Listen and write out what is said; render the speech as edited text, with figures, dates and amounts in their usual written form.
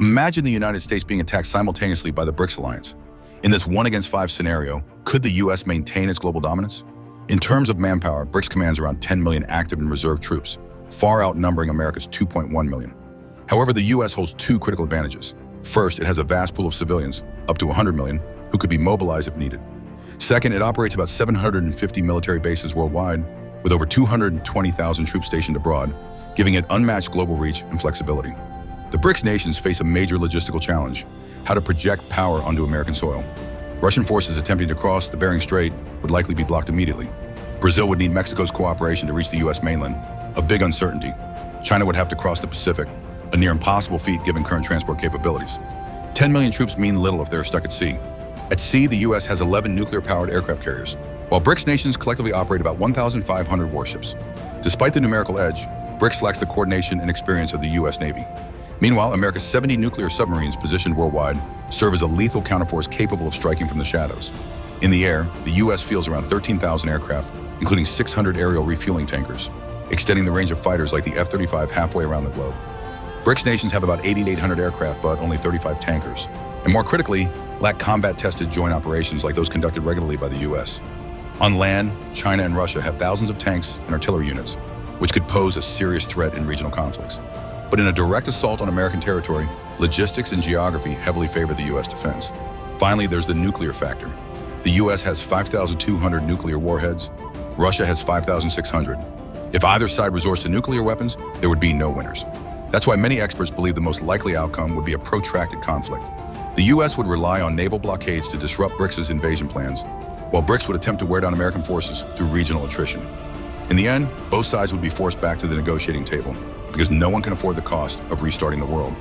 Imagine the United States being attacked simultaneously by the BRICS alliance. In this 1 against 5 scenario, could the US maintain its global dominance? In terms of manpower, BRICS commands around 10 million active and reserve troops, far outnumbering America's 2.1 million. However, the US holds two critical advantages. First, it has a vast pool of civilians, up to 100 million, who could be mobilized if needed. Second, it operates about 750 military bases worldwide, with over 220,000 troops stationed abroad, giving it unmatched global reach and flexibility. The BRICS nations face a major logistical challenge: how to project power onto American soil. Russian forces attempting to cross the Bering Strait would likely be blocked immediately. Brazil would need Mexico's cooperation to reach the US mainland, a big uncertainty. China would have to cross the Pacific, a near impossible feat given current transport capabilities. 10 million troops mean little if they're stuck at sea. At sea, the US has 11 nuclear-powered aircraft carriers, while BRICS nations collectively operate about 1,500 warships. Despite the numerical edge, BRICS lacks the coordination and experience of the US Navy. Meanwhile, America's 70 nuclear submarines positioned worldwide serve as a lethal counterforce capable of striking from the shadows. In the air, the US fields around 13,000 aircraft, including 600 aerial refueling tankers, extending the range of fighters like the F-35 halfway around the globe. BRICS nations have about 8,800 aircraft, but only 35 tankers, and more critically, lack combat-tested joint operations like those conducted regularly by the US. On land, China and Russia have thousands of tanks and artillery units, which could pose a serious threat in regional conflicts. But in a direct assault on American territory, logistics and geography heavily favor the US defense. Finally, there's the nuclear factor. The US has 5,200 nuclear warheads. Russia has 5,600. If either side resorts to nuclear weapons, there would be no winners. That's why many experts believe the most likely outcome would be a protracted conflict. The US would rely on naval blockades to disrupt BRICS' invasion plans, while BRICS would attempt to wear down American forces through regional attrition. In the end, both sides would be forced back to the negotiating table, because no one can afford the cost of restarting the world.